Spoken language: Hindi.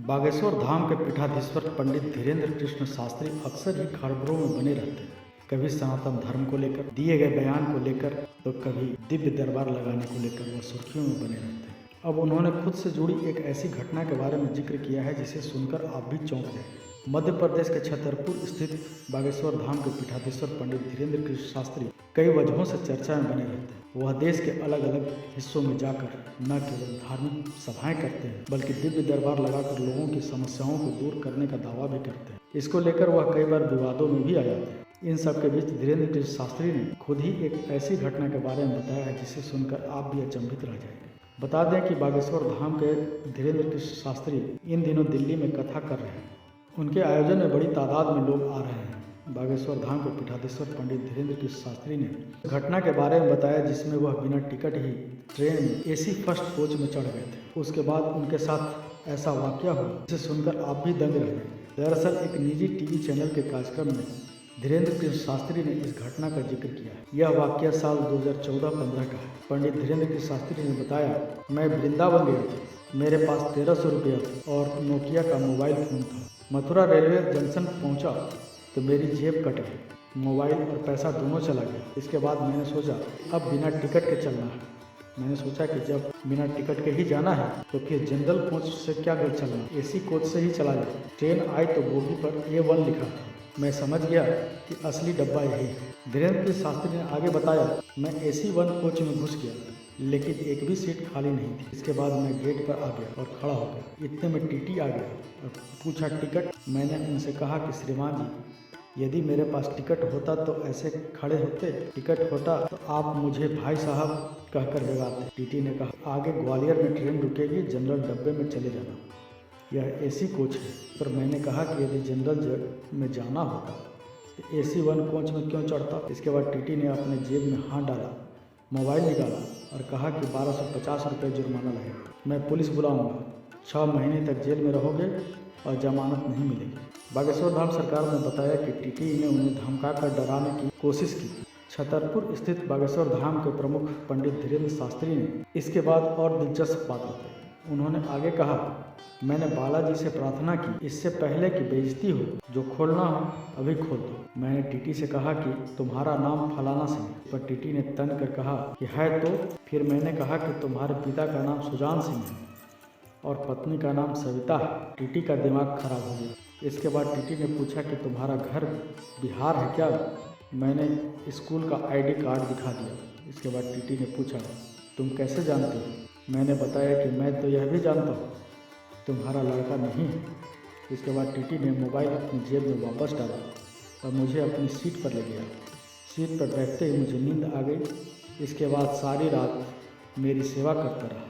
बागेश्वर धाम के पीठाधीश्वर पंडित धीरेन्द्र कृष्ण शास्त्री अक्सर ही खबरों में बने रहते हैं। कभी सनातन धर्म को लेकर दिए गए बयान को लेकर तो कभी दिव्य दरबार लगाने को लेकर वह सुर्खियों में बने रहते हैं। अब उन्होंने खुद से जुड़ी एक ऐसी घटना के बारे में जिक्र किया है जिसे सुनकर आप भी चौंक जाएंगे। मध्य प्रदेश के छतरपुर स्थित बागेश्वर धाम के पीठाधीश्वर पंडित धीरेन्द्र कृष्ण शास्त्री कई वजहों से चर्चा में बने रहते हैं। वह देश के अलग अलग हिस्सों में जाकर न केवल धार्मिक सभाएं करते हैं बल्कि दिव्य दरबार लगाकर लोगों की समस्याओं को दूर करने का दावा भी करते हैं। इसको लेकर वह कई बार विवादों में भी आ जाते हैं। इन सब के बीच धीरेन्द्र कृष्ण शास्त्री ने खुद ही एक ऐसी घटना के बारे में बताया है जिसे सुनकर आप भी अचंभित रह जाएंगे। बता दें कि बागेश्वर धाम के धीरेन्द्र कृष्ण शास्त्री इन दिनों दिल्ली में कथा कर रहे हैं। उनके आयोजन में बड़ी तादाद में लोग आ रहे हैं। बागेश्वर धाम के पीठाधीश्वर पंडित धीरेन्द्र कृष्ण शास्त्री ने घटना के बारे में बताया जिसमें वह बिना टिकट ही ट्रेन में एसी फर्स्ट कोच में चढ़ गए थे। उसके बाद उनके साथ ऐसा वाकया हुआ जिसे सुनकर आप भी दंग रह गए। दरअसल एक निजी टीवी चैनल के कार्यक्रम में धीरेन्द्र कृष्ण शास्त्री ने इस घटना का जिक्र किया है। यह वाकया साल 2014-15 का है। पंडित धीरेन्द्र कृष्ण शास्त्री ने बताया, मैं वृंदावन गया था। मेरे पास 1300 रुपया था और नोकिया का मोबाइल फ़ोन था। मथुरा रेलवे जंक्शन पहुंचा तो मेरी जेब कट गई, मोबाइल और पैसा दोनों चला गया। इसके बाद मैंने सोचा अब बिना टिकट के चलना है। मैंने सोचा कि जब बिना टिकट के ही जाना है तो फिर जनरल कोच से क्या कर चलना, एसी कोच से ही चला जाए। ट्रेन आई तो बोगी पर A1 लिखा था। मैं समझ गया कि असली डब्बा यही है। धीरेन्द्र कृष्ण शास्त्री ने आगे बताया, मैं AC1 कोच में घुस गया लेकिन एक भी सीट खाली नहीं थी। इसके बाद मैं गेट पर आ गया और खड़ा हो गया। इतने में टीटी आ गया और पूछा टिकट। मैंने उनसे कहा कि श्रीमान जी, यदि मेरे पास टिकट होता तो ऐसे खड़े होते, टिकट होता तो आप मुझे भाई साहब कहकर भगाते। टीटी ने कहा, आगे ग्वालियर में ट्रेन रुकेगी, जनरल डब्बे में चले जाना, यह एसी कोच है। पर मैंने कहा कि यदि जनरल में जाना होता तो AC1 कोच में क्यों चढ़ता। इसके बाद टीटी ने अपने जेब में हाथ डाला, मोबाइल निकाला और कहा कि 1250 रुपये जुर्माना लगेगा। मैं पुलिस बुलाऊंगा, 6 महीने तक जेल में रहोगे और जमानत नहीं मिलेगी। बागेश्वर धाम सरकार ने बताया कि टीटी ने उन्हें धमका कर डराने की कोशिश की। छतरपुर स्थित बागेश्वर धाम के प्रमुख पंडित धीरेन्द्र शास्त्री ने इसके बाद और दिलचस्प बात बताई। उन्होंने आगे कहा, मैंने बालाजी से प्रार्थना की इससे पहले कि बेइज्जती हो, जो खोलना हो अभी खोल दो। मैंने टीटी से कहा कि तुम्हारा नाम फलाना सिंह, पर टीटी ने तन कर कहा कि है तो। फिर मैंने कहा कि तुम्हारे पिता का नाम सुजान सिंह है और पत्नी का नाम सविता है। टीटी का दिमाग खराब हो गया। इसके बाद टीटी ने पूछा कि तुम्हारा घर बिहार है क्या। मैंने स्कूल का ID कार्ड दिखा दिया। इसके बाद टीटी ने पूछा, तुम कैसे जानते हो। मैंने बताया कि मैं तो यह भी जानता हूँ तुम्हारा लड़का नहीं है। इसके बाद टीटी ने मोबाइल अपनी जेब में वापस डाला और मुझे अपनी सीट पर ले गया। सीट पर बैठते ही मुझे नींद आ गई। इसके बाद सारी रात मेरी सेवा करता रहा।